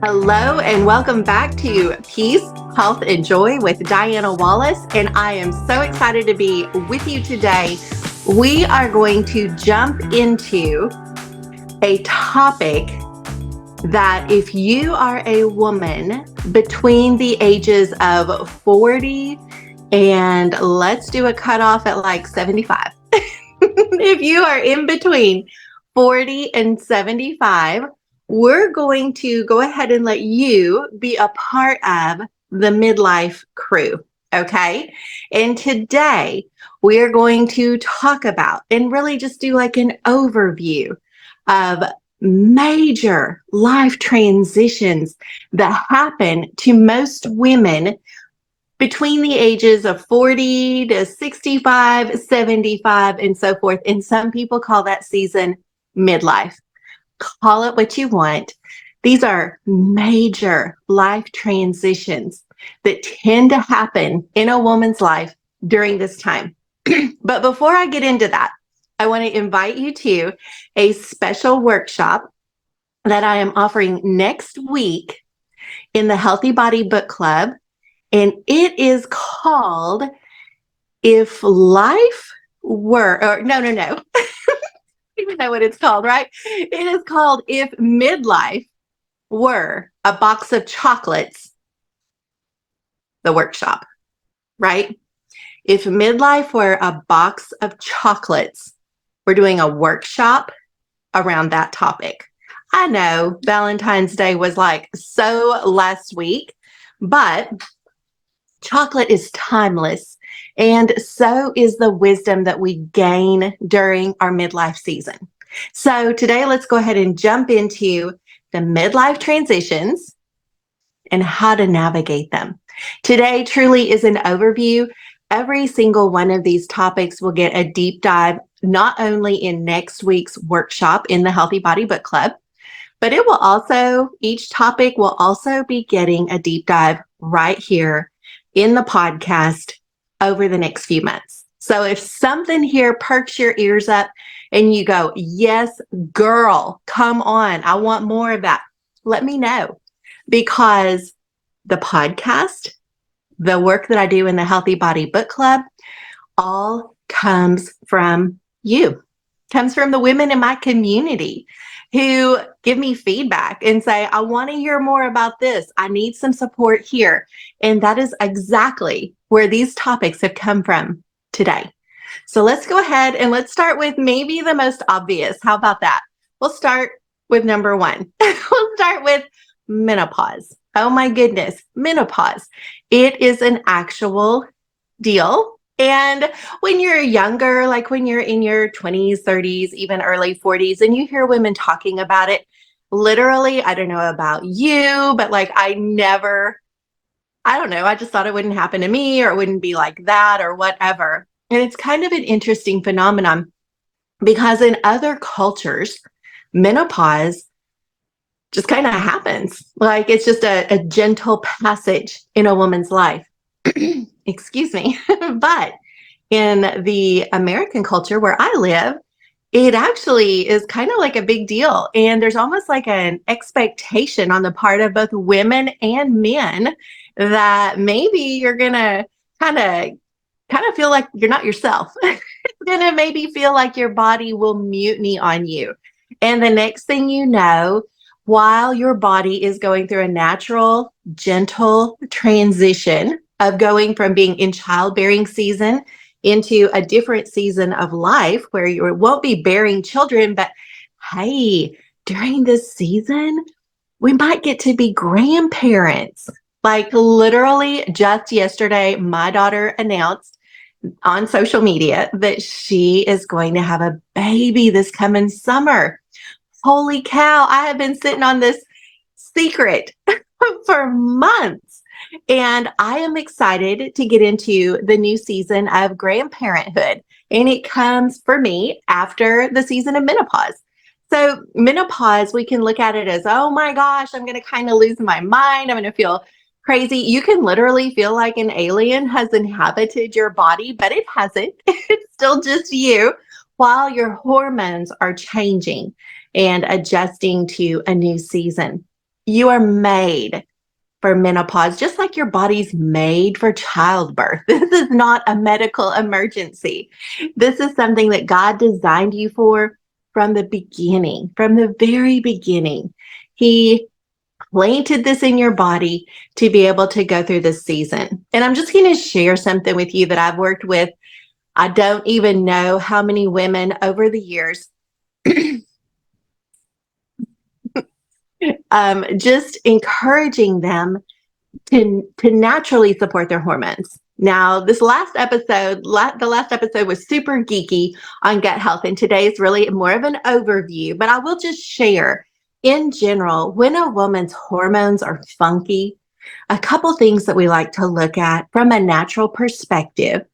Hello and welcome back to Peace, Health, and Joy with Diana Wallace. And I am so excited to be with you today. We are going to jump into a topic that if you are a woman between the ages of 40 and let's do a cutoff at like 75. If you are in between 40 and 75, we're going to go ahead and let you be a part of the midlife crew, okay? And today we are going to talk about and really just do like an overview of major life transitions that happen to most women between the ages of 40 to 65, 75, and so forth. And some people call that season midlife. Call it what you want. These are major life transitions that tend to happen in a woman's life during this time. But before I get into that, I want to invite you to a special workshop that I am offering next week in the Healthy Body Book Club. And it is called If Life Were, or no. Even know what it's called, right? It is called If Midlife Were a Box of Chocolates, the workshop, right? If midlife were a box of chocolates, we're doing a workshop around that topic. I know Valentine's Day was like so last week, but chocolate is timeless. And so is the wisdom that we gain during our midlife season. So today, let's go ahead and jump into the midlife transitions and how to navigate them. Today truly is an overview. Every single one of these topics will get a deep dive, not only in next week's workshop in the Healthy Body Book Club, but it will also, each topic will also be getting a deep dive right here in the podcast over the next few months. So if something here perks your ears up and you go, yes, girl, come on, I want more of that, let me know. Because the podcast, the work that I do in the Healthy Body Book Club, all comes from you, comes from the women in my community who give me feedback and say, I want to hear more about this. I need some support here. And that is exactly where these topics have come from today. So let's go ahead and let's start with maybe the most obvious. How about that? We'll start with number one. We'll start with menopause. Oh my goodness, menopause. It is an actual deal. And when you're younger, like when you're in your 20s, 30s, even early 40s, and you hear women talking about it, literally, I don't know about you, but like I don't know, I just thought it wouldn't happen to me or it wouldn't be like that or whatever. And it's kind of an interesting phenomenon because in other cultures, menopause just kind of happens. Like it's just a gentle passage in a woman's life. Excuse me. But in the American culture where I live, it actually is kind of like a big deal. And there's almost like an expectation on the part of both women and men that maybe you're going to kind of feel like you're not yourself. It's going to maybe feel like your body will mutiny on you. And the next thing you know, while your body is going through a natural, gentle transition of going from being in childbearing season into a different season of life where you won't be bearing children, but hey, during this season, we might get to be grandparents. Like literally just yesterday, my daughter announced on social media that she is going to have a baby this coming summer. Holy cow, I have been sitting on this secret for months. And I am excited to get into the new season of grandparenthood. And it comes for me after the season of menopause. So menopause, we can look at it as, oh my gosh, I'm going to kind of lose my mind. I'm going to feel crazy. You can literally feel like an alien has inhabited your body, but it hasn't. It's still just you while your hormones are changing and adjusting to a new season. You are made for menopause, just like your body's made for childbirth. This is not a medical emergency. This is something that God designed you for from the beginning, from the very beginning. He planted this in your body to be able to go through this season. And I'm just going to share something with you that I've worked with. I don't even know how many women over the years, just encouraging them to naturally support their hormones. Now, this last episode, the last episode was super geeky on gut health, and today is really more of an overview, but I will just share in general, when a woman's hormones are funky, a couple things that we like to look at from a natural perspective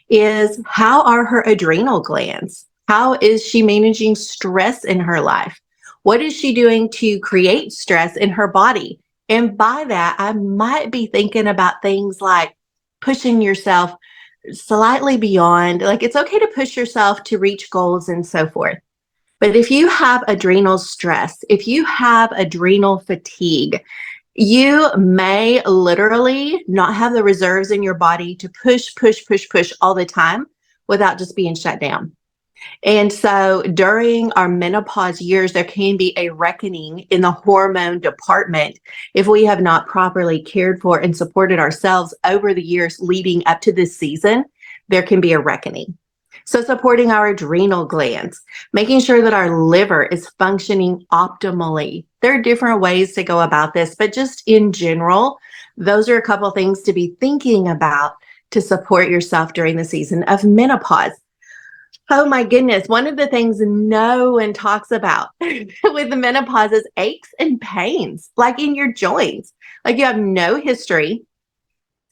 is how are her adrenal glands? How is she managing stress in her life? What is she doing to create stress in her body? And by that, I might be thinking about things like pushing yourself slightly beyond, like it's okay to push yourself to reach goals and so forth. But if you have adrenal stress, if you have adrenal fatigue, you may literally not have the reserves in your body to push all the time without just being shut down. And so during our menopause years, there can be a reckoning in the hormone department if we have not properly cared for and supported ourselves over the years leading up to this season. There can be a reckoning. So supporting our adrenal glands, making sure that our liver is functioning optimally. There are different ways to go about this, but just in general, those are a couple things to be thinking about to support yourself during the season of menopause. Oh my goodness. One of the things no one talks about with the menopause is aches and pains, like in your joints. Like you have no history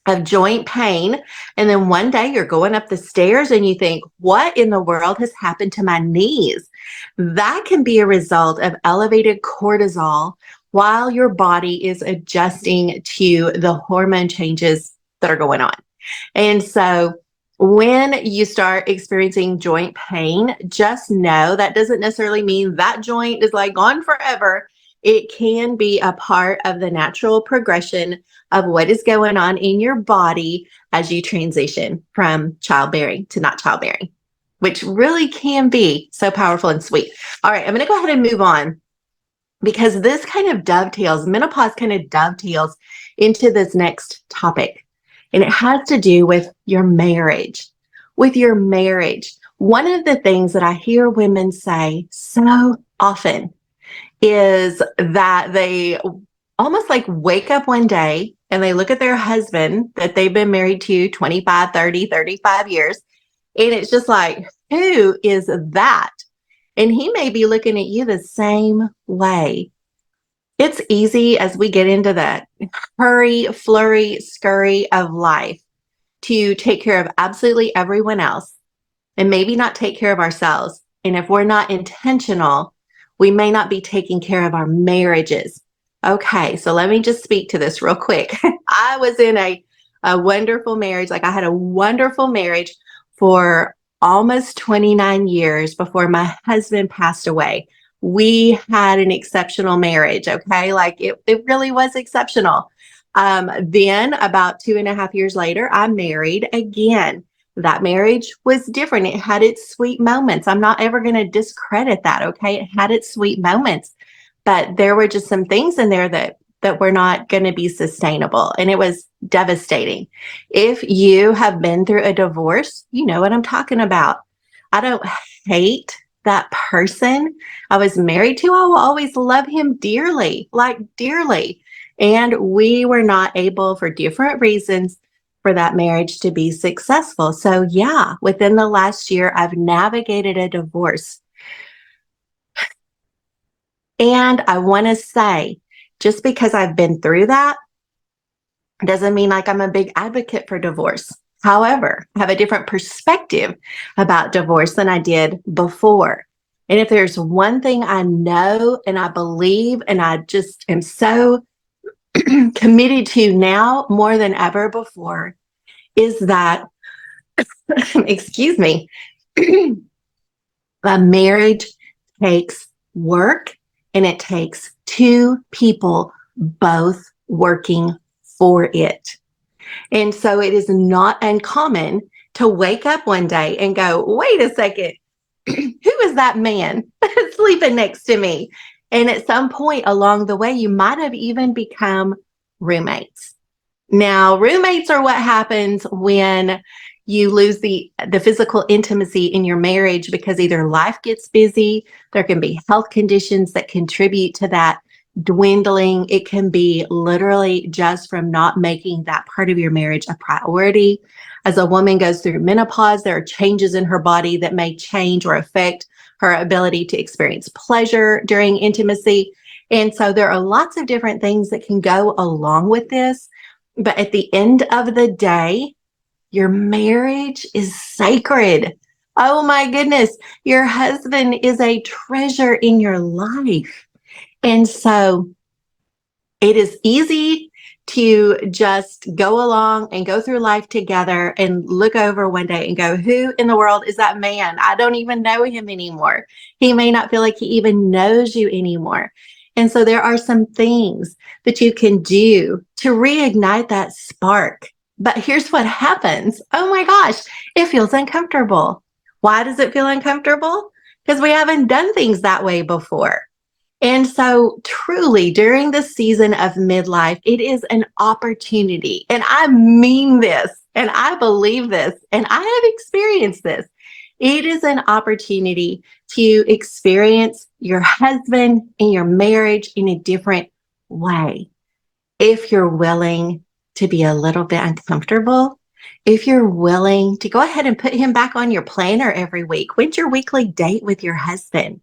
of joint pain. And then one day you're going up the stairs and you think, what in the world has happened to my knees? That can be a result of elevated cortisol while your body is adjusting to the hormone changes that are going on. And so when you start experiencing joint pain, just know that doesn't necessarily mean that joint is like gone forever. It can be a part of the natural progression of what is going on in your body as you transition from childbearing to not childbearing, which really can be so powerful and sweet. All right, I'm going to go ahead and move on because this kind of dovetails, menopause kind of dovetails into this next topic. And it has to do with your marriage. With your marriage, one of the things that I hear women say so often is that they almost like wake up one day and they look at their husband that they've been married to 25, 30, 35 years. And it's just like, who is that? And he may be looking at you the same way. It's easy as we get into that hurry, flurry, scurry of life to take care of absolutely everyone else and maybe not take care of ourselves. And if we're not intentional, we may not be taking care of our marriages. Okay, so let me just speak to this real quick. I was in a wonderful marriage. Like I had a wonderful marriage for almost 29 years before my husband passed away. We had an exceptional marriage, okay? Like it really was exceptional. Then about 2.5 years later, I married again. That marriage was different. It had its sweet moments. I'm not ever going to discredit that, okay? It had its sweet moments, but there were just some things in there that were not going to be sustainable, and it was devastating. If you have been through a divorce, you know what I'm talking about. I don't hate that person I was married to. I will always love him dearly, like dearly. And we were not able, for different reasons, for that marriage to be successful. So yeah, within the last year, I've navigated a divorce. And I want to say, just because I've been through that doesn't mean like I'm a big advocate for divorce. However, I have a different perspective about divorce than I did before. And if there's one thing I know and I believe and I just am so committed to now more than ever before, is that, excuse me, a marriage takes work and it takes two people both working for it. And so it is not uncommon to wake up one day and go, wait a second, who is that man sleeping next to me? And at some point along the way, you might have even become roommates. Now, roommates are what happens when you lose the physical intimacy in your marriage because either life gets busy, there can be health conditions that contribute to that dwindling. It can be literally just from not making that part of your marriage a priority. As a woman goes through menopause, there are changes in her body that may change or affect her ability to experience pleasure during intimacy. And so there are lots of different things that can go along with this. But at the end of the day, your marriage is sacred. Oh my goodness. Your husband is a treasure in your life. And so it is easy to just go along and go through life together and look over one day and go, who in the world is that man? I don't even know him anymore. He may not feel like he even knows you anymore. And so there are some things that you can do to reignite that spark. But here's what happens. Oh my gosh, it feels uncomfortable. Why does it feel uncomfortable? Because we haven't done things that way before. And so, truly, during the season of midlife, it is an opportunity. And I mean this, and I believe this, and I have experienced this. It is an opportunity to experience your husband and your marriage in a different way. If you're willing to be a little bit uncomfortable, if you're willing to go ahead and put him back on your planner every week, when's your weekly date with your husband?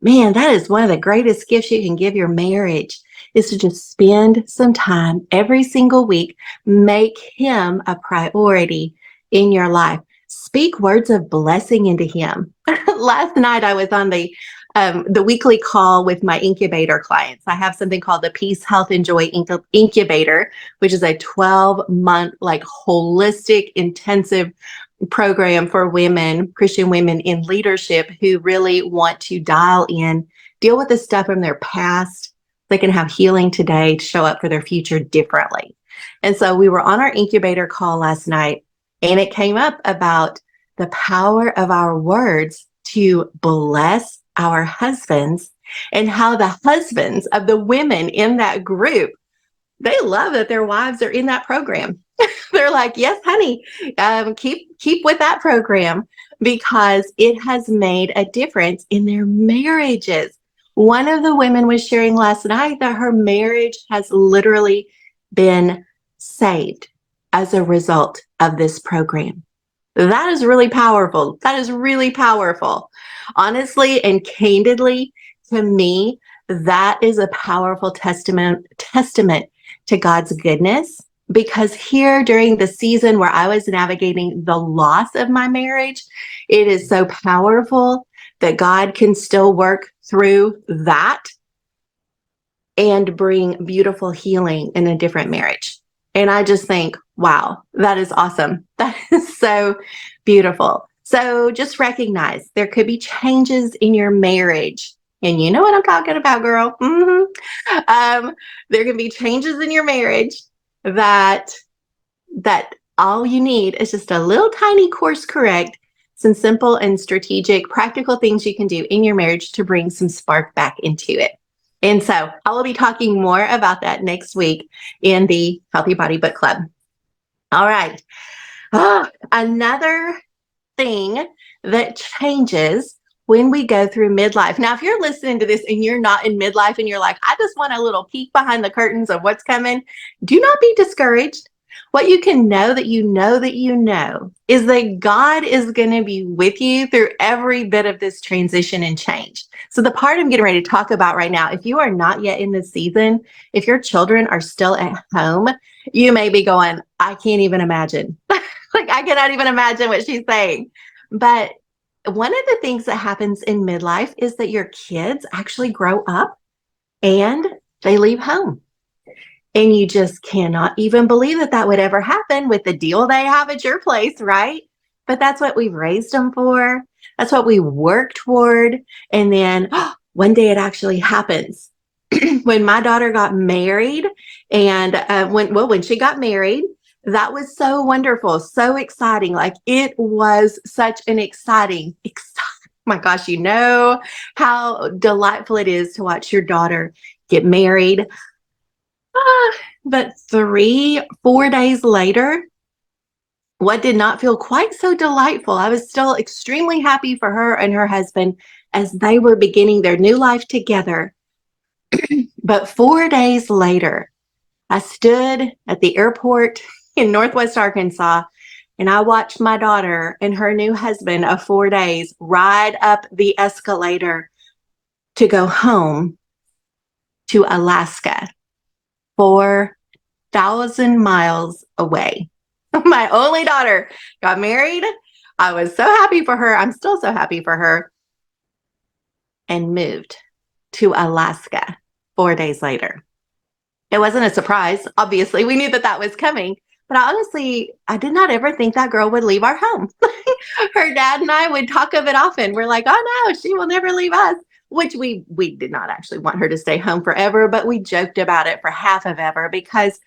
Man, that is one of the greatest gifts you can give your marriage is to just spend some time every single week, make him a priority in your life. Speak words of blessing into him. Last night I was on the weekly call with my incubator clients. I have something called the Peace, Health, and Joy Incubator, which is a 12-month like holistic, intensive program for women, Christian women in leadership who really want to dial in, deal with the stuff from their past. They can have healing today to show up for their future differently. And so we were on our incubator call last night, and it came up about the power of our words to bless our husbands and how the husbands of the women in that group, they love that their wives are in that program. They're like, yes, honey, keep with that program because it has made a difference in their marriages. One of the women was sharing last night that her marriage has literally been saved as a result of this program. That is really powerful. That is really powerful. Honestly and candidly, to me, that is a powerful testament to God's goodness. Because here during the season where I was navigating the loss of my marriage, it is so powerful that God can still work through that and bring beautiful healing in a different marriage. And I just think, wow, that is awesome. That is so beautiful. So just recognize there could be changes in your marriage. And you know what I'm talking about, girl. There can be changes in your marriage that all you need is just a little tiny course correct, some simple and strategic practical things you can do in your marriage to bring some spark back into it. And so I will be talking more about that next week in the Healthy Body Book Club. All right. Another thing that changes when we go through midlife. Now, if you're listening to this and you're not in midlife and you're like, I just want a little peek behind the curtains of what's coming, do not be discouraged. What you can know that you know that you know is that God is going to be with you through every bit of this transition and change. So the part I'm getting ready to talk about right now, if you are not yet in this season, if your children are still at home, you may be going, I can't even imagine. Like, I cannot even imagine what she's saying. But one of the things that happens in midlife is that your kids actually grow up and they leave home. And you just cannot even believe that that would ever happen with the deal they have at your place, right? But that's what we've raised them for. That's what we work toward. And then one day it actually happens. when my daughter got married, and when she got married, that was so wonderful, so exciting. Like, it was such an exciting. My gosh, you know how delightful it is to watch your daughter get married. But 4 days later, what did not feel quite so delightful, I was still extremely happy for her and her husband as they were beginning their new life together. But 4 days later, I stood at the airport in Northwest Arkansas, and I watched my daughter and her new husband of 4 days ride up the escalator to go home to Alaska, 4,000 miles away. My only daughter got married. I was so happy for her. I'm still so happy for her. And moved to Alaska 4 days later. It wasn't a surprise. Obviously, we knew that that was coming. But I did not ever think that girl would leave our home. Her dad and I would talk of it often. We're like, oh no, she will never leave us, which we did not actually want her to stay home forever, but we joked about it for half of ever, because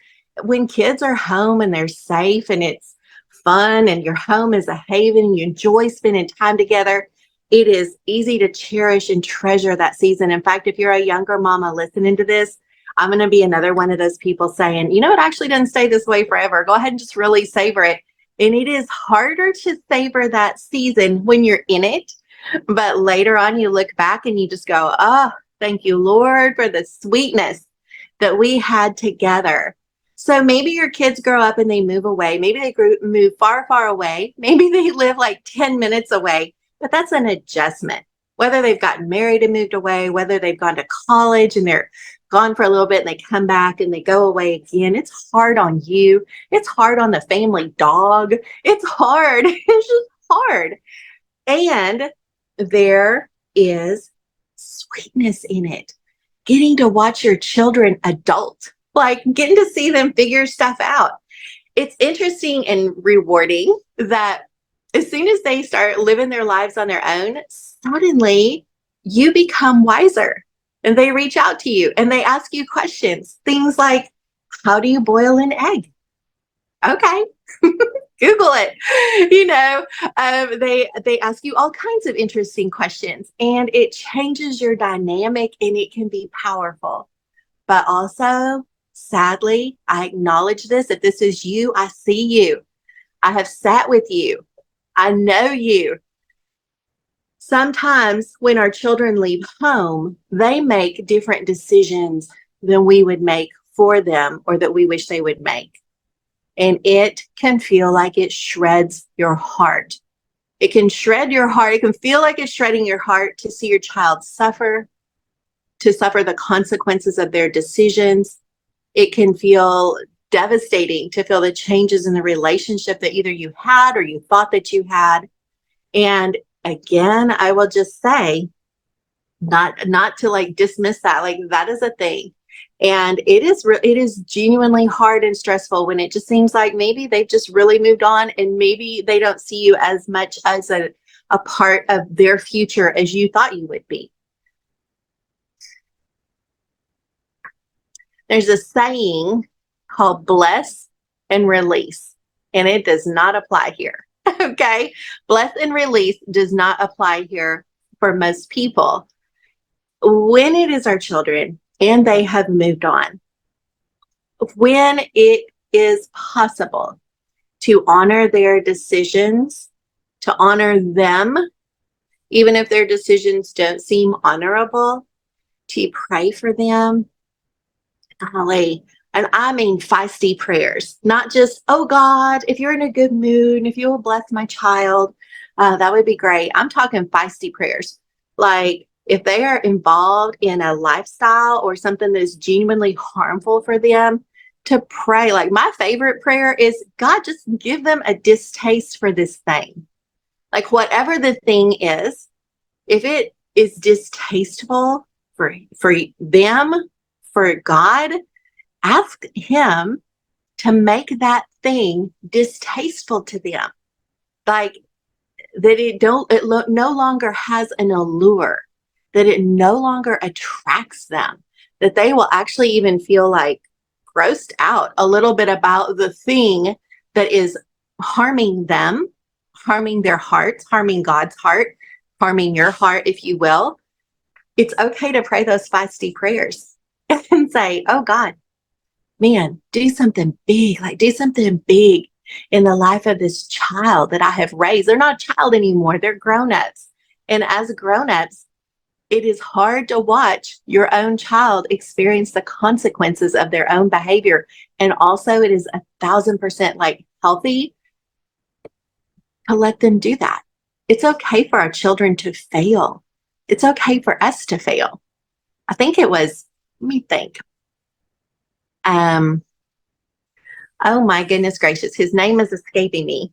when kids are home and they're safe and it's fun and your home is a haven and you enjoy spending time together, it is easy to cherish and treasure that season. In fact, if you're a younger mama listening to this, I'm going to be another one of those people saying, you know, it actually doesn't stay this way forever. Go ahead and just really savor it. And it is harder to savor that season when you're in it. But later on, you look back and you just go, oh, thank you, Lord, for the sweetness that we had together. So maybe your kids grow up and they move away. Maybe they move far, far away. Maybe they live like 10 minutes away, but that's an adjustment. Whether they've gotten married and moved away, whether they've gone to college and they're gone for a little bit and they come back and they go away again. It's hard on you. It's hard on the family dog. It's hard. It's just hard. And there is sweetness in it. Getting to watch your children adult, like getting to see them figure stuff out. It's interesting and rewarding that as soon as they start living their lives on their own, suddenly you become wiser. And they reach out to you and they ask you questions. Things like, how do you boil an egg? Okay, Google it. They ask you all kinds of interesting questions, and it changes your dynamic, and it can be powerful. But also, sadly, I acknowledge this. If this is you, I see you. I have sat with you. I know you. Sometimes when our children leave home, they make different decisions than we would make for them or that we wish they would make. And it can feel like it shreds your heart. It can shred your heart. It can feel like it's shredding your heart to see your child suffer, to suffer the consequences of their decisions. It can feel devastating to feel the changes in the relationship that either you had or you thought that you had. And again, I will just say, not to like dismiss that, like that is a thing. And it is genuinely hard and stressful when it just seems like maybe they've just really moved on and maybe they don't see you as much as a part of their future as you thought you would be. There's a saying called bless and release, and it does not apply here. Okay, bless and release does not apply here for most people. When it is our children and they have moved on, when it is possible to honor their decisions, to honor them, even if their decisions don't seem honorable, to pray for them, golly, and I mean feisty prayers, not just, oh God, if you're in a good mood, and if you will bless my child, that would be great. I'm talking feisty prayers. Like if they are involved in a lifestyle or something that is genuinely harmful for them, to pray. Like my favorite prayer is, God, just give them a distaste for this thing. Like whatever the thing is, if it is distasteful for them, for God, ask him to make that thing distasteful to them. Like that it no longer has an allure, that it no longer attracts them, that they will actually even feel like grossed out a little bit about the thing that is harming them, harming their hearts, harming God's heart, harming your heart, if you will. It's okay to pray those feisty prayers and say, oh God, man, do something big, like do something big in the life of this child that I have raised. They're not a child anymore, they're grown-ups. And as grown-ups, it is hard to watch your own child experience the consequences of their own behavior. And also it is 1,000% like healthy to let them do that. It's okay for our children to fail. It's okay for us to fail. I think it was, let me think. Oh my goodness gracious, his name is escaping me.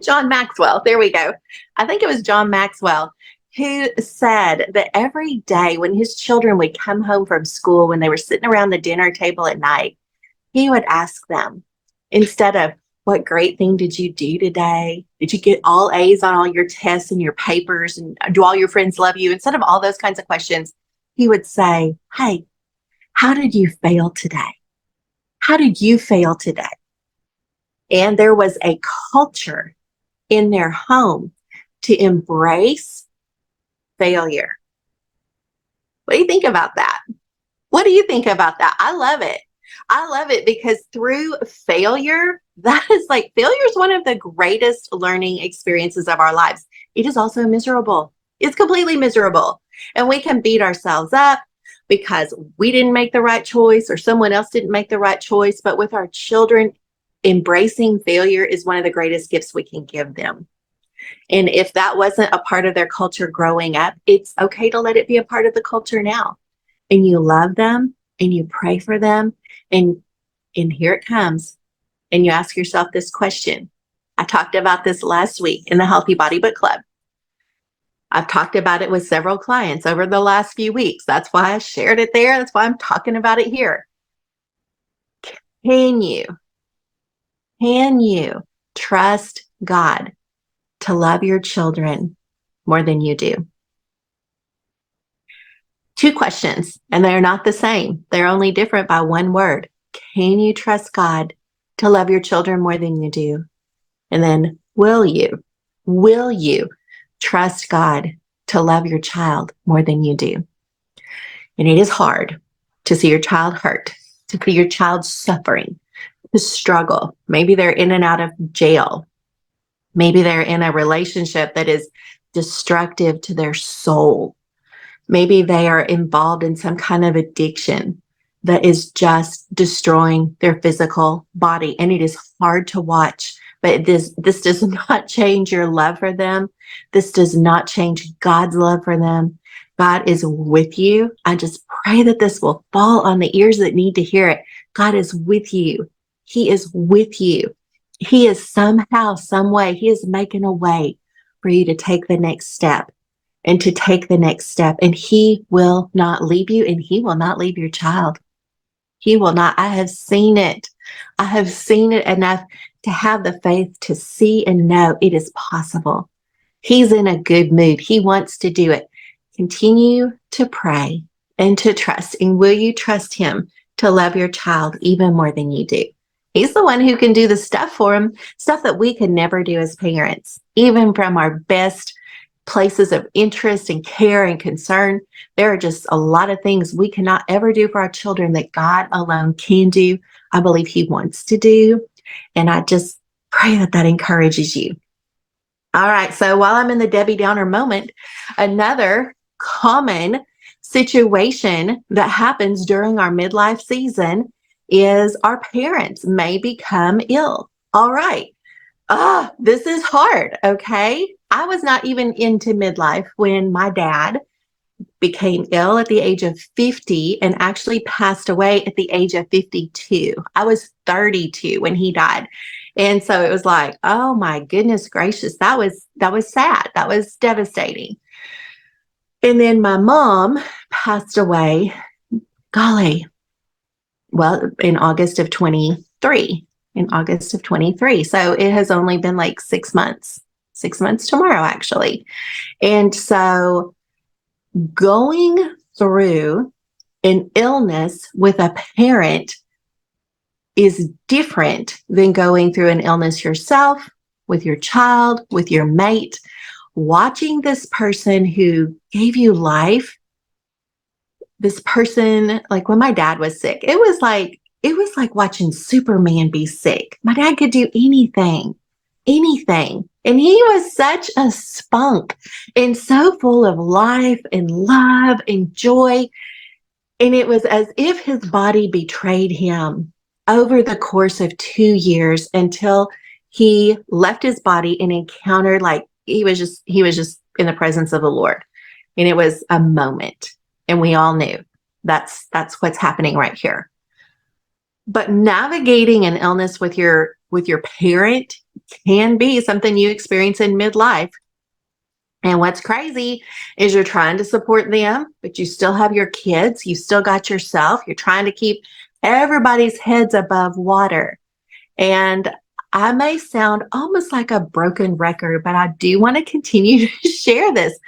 John Maxwell, there we go. I think it was John Maxwell who said that every day when his children would come home from school, when they were sitting around the dinner table at night, he would ask them, instead of, what great thing did you do today? Did you get all A's on all your tests and your papers? And do all your friends love you? Instead of all those kinds of questions, he would say, hey, how did you fail today? How did you fail today? And there was a culture in their home to embrace failure. What do you think about that? What do you think about that? I love it. I love it because through failure, that is like, failure is one of the greatest learning experiences of our lives. It is also miserable. It's completely miserable. And we can beat ourselves up because we didn't make the right choice or someone else didn't make the right choice. But with our children, embracing failure is one of the greatest gifts we can give them. And if that wasn't a part of their culture growing up, it's okay to let it be a part of the culture now. And you love them and you pray for them. And here it comes. And you ask yourself this question. I talked about this last week in the Healthy Body Book Club. I've talked about it with several clients over the last few weeks. That's why I shared it there. That's why I'm talking about it here. Can you trust God to love your children more than you do? Two questions, and they're not the same. They're only different by one word. Can you trust God to love your children more than you do? And then will you trust God to love your child more than you do? And it is hard to see your child hurt, to see your child suffering, to struggle. Maybe they're in and out of jail. Maybe they're in a relationship that is destructive to their soul. Maybe they are involved in some kind of addiction that is just destroying their physical body. And it is hard to watch, but this does not change your love for them. This does not change God's love for them. God is with you. I just pray that this will fall on the ears that need to hear it. God is with you. He is with you. He is somehow, some way, he is making a way for you to take the next step. And to take the next step. And he will not leave you, and he will not leave your child. He will not. I have seen it. I have seen it enough to have the faith to see and know it is possible. He's in a good mood. He wants to do it. Continue to pray and to trust. And will you trust him to love your child even more than you do? He's the one who can do the stuff for him, stuff that we could never do as parents, even from our best places of interest and care and concern. There are just a lot of things we cannot ever do for our children that God alone can do. I believe he wants to do. And I just pray that that encourages you. All right. So while I'm in the Debbie Downer moment, another common situation that happens during our midlife season is our parents may become ill. All right. This is hard. Okay. I was not even into midlife when my dad became ill at the age of 50 and actually passed away at the age of 52. I was 32 when he died. And so it was like, oh my goodness gracious, that was sad. That was devastating. And then my mom passed away, golly, well, in August of 23. So it has only been like 6 months tomorrow, actually. And so going through An illness with a parent is different than going through an illness yourself, with your child, with your mate. Watching this person who gave you life, this person, like when my dad was sick, it was like watching Superman be sick. My dad could do anything, anything. And he was such a spunk and so full of life and love and joy. And it was as if his body betrayed him over the course of 2 years until he left his body and encountered, like, he was just in the presence of the Lord. And it was a moment. And we all knew that's what's happening right here. But navigating an illness with your parent can be something you experience in midlife. And what's crazy is you're trying to support them, but you still have your kids, you still got yourself, you're trying to keep everybody's heads above water. And I may sound almost like a broken record, but I do want to continue to share this.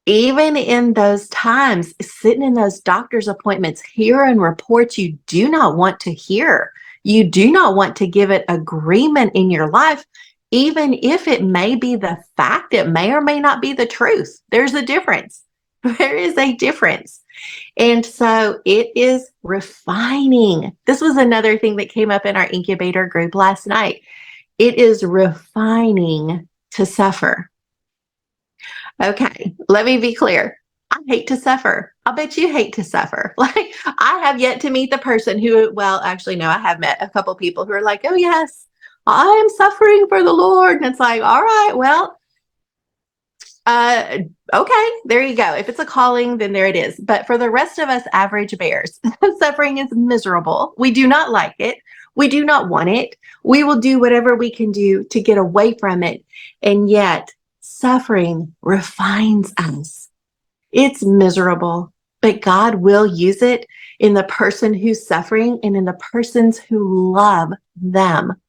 Even in those times, sitting in those doctor's appointments, hearing reports you do not want to hear, you do not want to give it agreement in your life, even if it may be the fact, it may or may not be the truth. There's a difference. There is a difference. And so it is refining. This was another thing that came up in our incubator group last night. It is refining to suffer. Okay, let me be clear. I hate to suffer. I bet you hate to suffer. Like, I have yet to meet the person who, well, actually, no, I have met a couple people who are like, oh, yes, I am suffering for the Lord. And it's like, all right, well, okay, there you go. If it's a calling, then there it is. But for the rest of us average bears, suffering is miserable. We do not like it. We do not want it. We will do whatever we can do to get away from it. And yet, suffering refines us. It's miserable, but God will use it in the person who's suffering and in the persons who love them.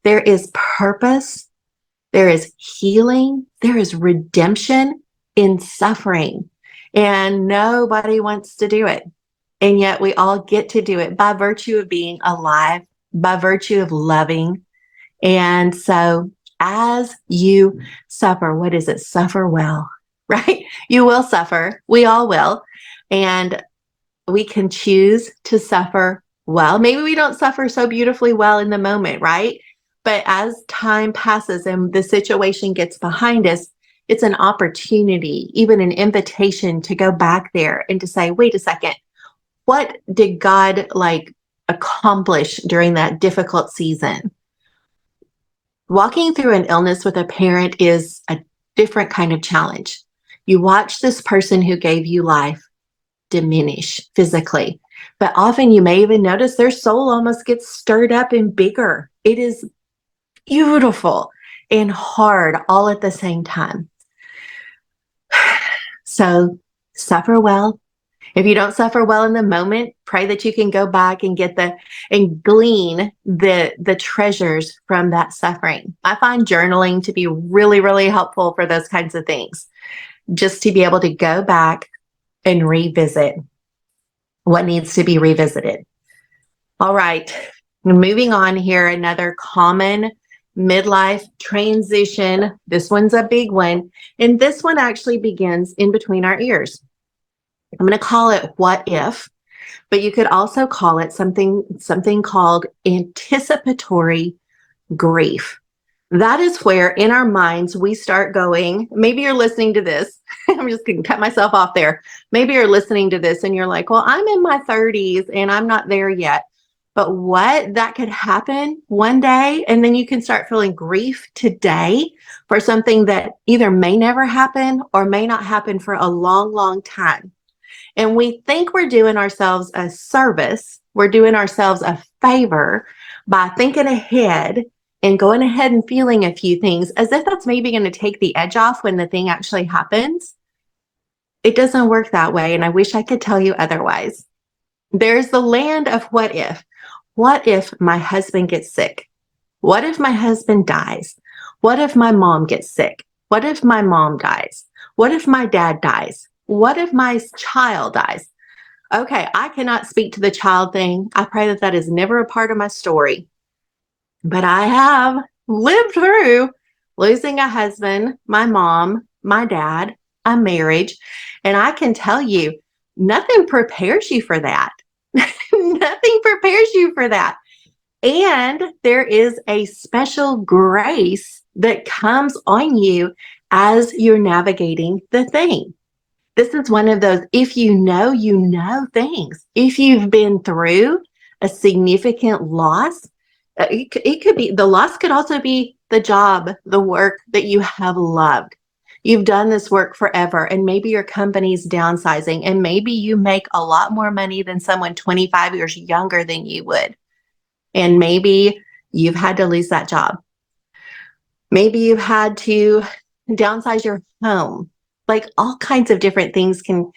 There is purpose. There is healing. There is redemption in suffering. And nobody wants to do it. And yet we all get to do it by virtue of being alive, by virtue of loving. And so as you suffer, what is it? Suffer well, right? You will suffer. We all will. And we can choose to suffer well. Maybe we don't suffer so beautifully well in the moment, right? But as time passes and the situation gets behind us, it's an opportunity, even an invitation to go back there and to say, wait a second, what did God accomplish during that difficult season? Walking through an illness with a parent is a different kind of challenge. You watch this person who gave you life diminish physically, but often you may even notice their soul almost gets stirred up and bigger. It is beautiful and hard all at the same time. So suffer well. If you don't suffer well in the moment, pray that you can go back and glean the treasures from that suffering. I find journaling to be really, really helpful for those kinds of things. Just to be able to go back and revisit what needs to be revisited. All right, moving on here, another common midlife transition. This one's a big one. And this one actually begins in between our ears. I'm going to call it what if, but you could also call it something called anticipatory grief. That is where in our minds we start going, maybe you're listening to this. I'm just going to cut myself off there. Maybe you're listening to this and you're like, well, I'm in my 30s and I'm not there yet. But what? That could happen one day, and then you can start feeling grief today for something that either may never happen or may not happen for a long, long time. And we think we're doing ourselves a service. We're doing ourselves a favor by thinking ahead and going ahead and feeling a few things as if that's maybe going to take the edge off when the thing actually happens. It doesn't work that way, and I wish I could tell you otherwise. There's the land of what if. What if my husband gets sick? What if my husband dies? What if my mom gets sick? What if my mom dies? What if my dad dies? What if my child dies? Okay, I cannot speak to the child thing. I pray that that is never a part of my story. But I have lived through losing a husband, my mom, my dad, a marriage. And I can tell you, nothing prepares you for that. Nothing prepares you for that. And there is a special grace that comes on you as you're navigating the thing. This is one of those, if you know things. If you've been through a significant loss, it could be the loss, could also be the job, the work that you have loved. You've done this work forever, and maybe your company's downsizing, and maybe you make a lot more money than someone 25 years younger than you would. And maybe you've had to lose that job. Maybe you've had to downsize your home. Like all kinds of different things can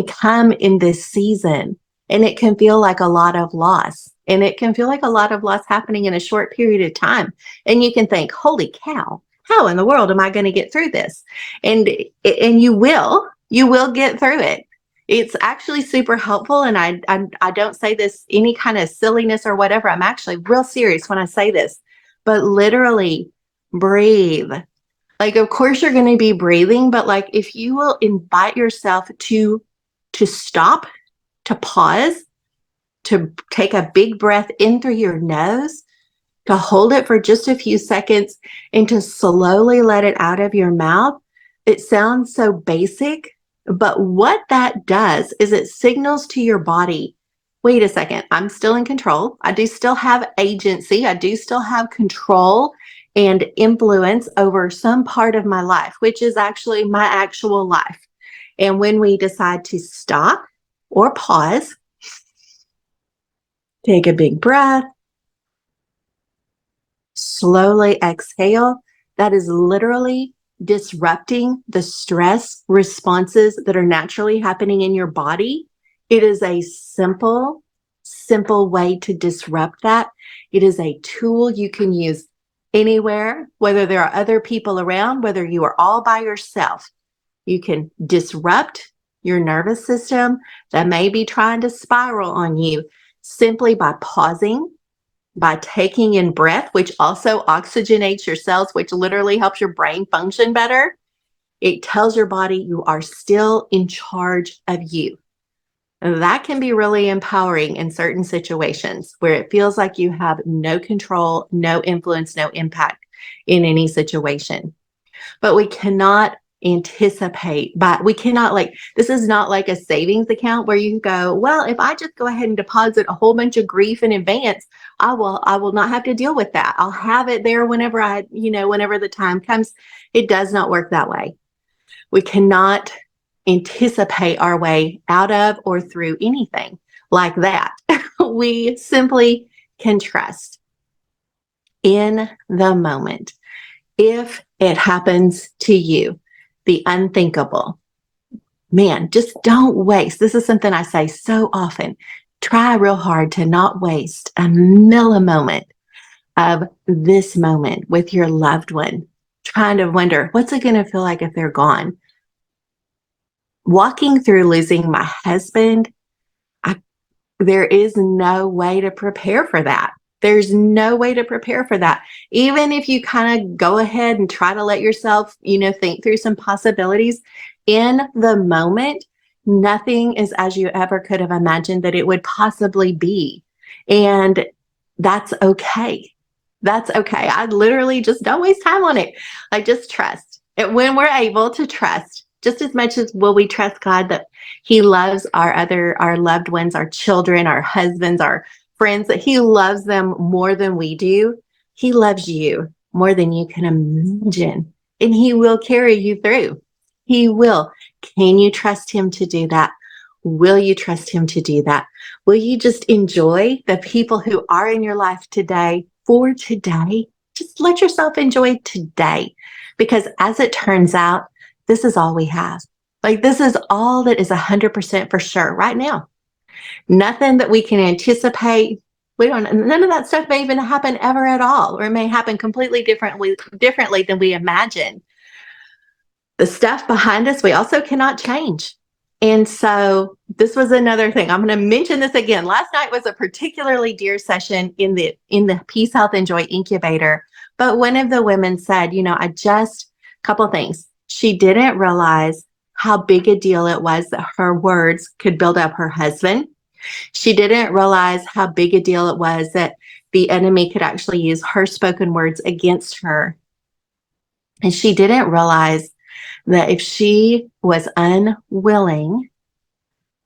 come in this season, and it can feel like a lot of loss. And it can feel like a lot of loss happening in a short period of time. And you can think, holy cow, how in the world am I going to get through this? And you will get through it. It's actually super helpful. And I don't say this any kind of silliness or whatever. I'm actually real serious when I say this, but literally breathe. Like, of course you're going to be breathing, but like if you will invite yourself to stop, to pause, to take a big breath in through your nose, to hold it for just a few seconds, and to slowly let it out of your mouth. It sounds so basic, but what that does is it signals to your body, wait a second, I'm still in control. I do still have agency. I do still have control and influence over some part of my life, which is actually my actual life. And when we decide to stop or pause, take a big breath, slowly exhale, that is literally disrupting the stress responses that are naturally happening in your body. It is a simple, simple way to disrupt that. It is a tool you can use anywhere, whether there are other people around, whether you are all by yourself. You can disrupt your nervous system that may be trying to spiral on you simply by pausing, by taking in breath, which also oxygenates your cells, which literally helps your brain function better. It tells your body you are still in charge of you. And that can be really empowering in certain situations where it feels like you have no control, no influence, no impact in any situation. But we cannot anticipate, but we cannot, like, this is not like a savings account where you go, well, if I just go ahead and deposit a whole bunch of grief in advance, I will not have to deal with that. I'll have it there whenever whenever the time comes. It does not work that way. We cannot anticipate our way out of or through anything like that. We simply can trust in the moment. If it happens to you, the unthinkable, man, just don't waste. This is something I say so often. Try real hard to not waste a millimoment of this moment with your loved one, trying to wonder, what's it going to feel like if they're gone? Walking through losing my husband, there is no way to prepare for that. There's no way to prepare for that. Even if you kind of go ahead and try to let yourself, think through some possibilities in the moment, nothing is as you ever could have imagined that it would possibly be. And that's okay. That's okay. I literally just don't waste time on it. Like, just trust. And when we're able to trust, just as much as will we trust God that He loves our loved ones, our children, our husbands, our friends, that He loves them more than we do. He loves you more than you can imagine, and He will carry you through. He will. Can you trust Him to do that? Will you trust Him to do that? Will you just enjoy the people who are in your life today for today? Just let yourself enjoy today, because as it turns out, this is all we have. Like, this is all that is 100% for sure right now. Nothing that we can anticipate. None of that stuff may even happen ever at all, or it may happen completely differently than we imagine. The stuff behind us, we also cannot change. And so this was another thing. I'm going to mention this again. Last night was a particularly dear session in the Peace, Health, and Joy incubator. But one of the women said, a couple of things. She didn't realize how big a deal it was that her words could build up her husband. She didn't realize how big a deal it was that the enemy could actually use her spoken words against her. And she didn't realize that if she was unwilling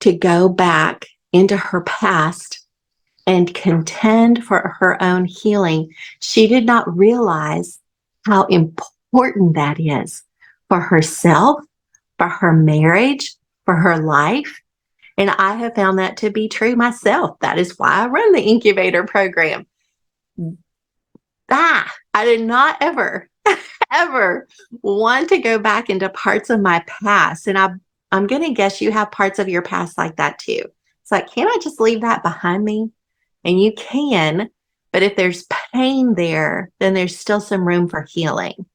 to go back into her past and contend for her own healing, she did not realize how important that is for herself, for her marriage, for her life. And I have found that to be true myself. That is why I run the incubator program. I did not ever want to go back into parts of my past. And I'm going to guess you have parts of your past like that too. It's like, can't I just leave that behind me? And you can, but if there's pain there, then there's still some room for healing.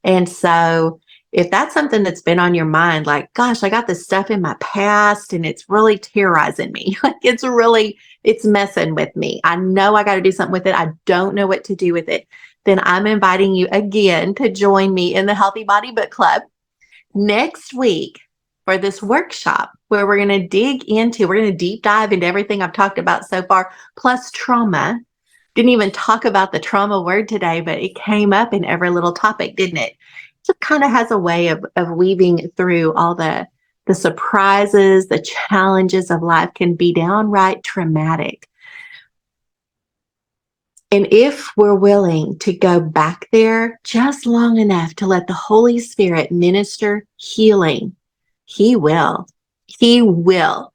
And so if that's something that's been on your mind, like, gosh, I got this stuff in my past and it's really terrorizing me. Like it's messing with me. I know I got to do something with it. I don't know what to do with it. Then I'm inviting you again to join me in the Healthy Body Book Club next week for this workshop where we're going to deep dive into everything I've talked about so far, plus trauma. Didn't even talk about the trauma word today, but it came up in every little topic, didn't it? It just kind of has a way of weaving through all the surprises, the challenges of life can be downright traumatic. And if we're willing to go back there just long enough to let the Holy Spirit minister healing, He will. He will.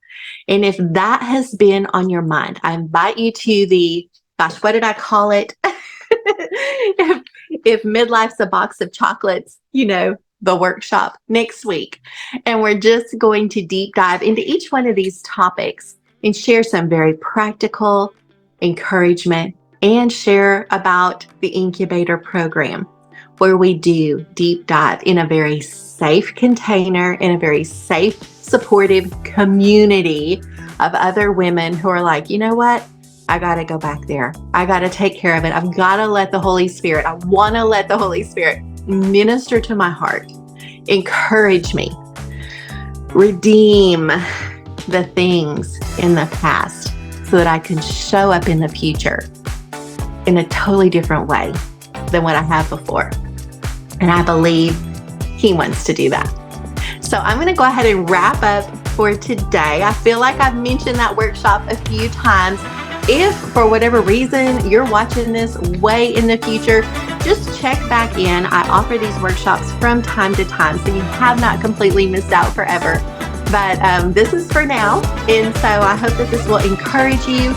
And if that has been on your mind, I invite you to what did I call it? if Midlife's a box of chocolates, the workshop next week. And we're just going to deep dive into each one of these topics and share some very practical encouragement and share about the incubator program where we do deep dive in a very safe container, in a very safe, supportive community of other women who are like, you know what? I got to go back there. I got to take care of it. I've got to let the Holy Spirit, I want to let the Holy Spirit minister to my heart, encourage me, redeem the things in the past so that I can show up in the future in a totally different way than what I have before. And I believe He wants to do that. So I'm going to go ahead and wrap up for today. I feel like I've mentioned that workshop a few times. If for whatever reason you're watching this way in the future, just check back in. I offer these workshops from time to time, so you have not completely missed out forever. But this is for now. And so I hope that this will encourage you.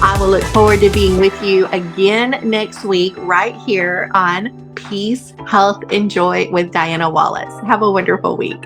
I will look forward to being with you again next week right here on Peace, Health, and Joy with Diana Wallace. Have a wonderful week.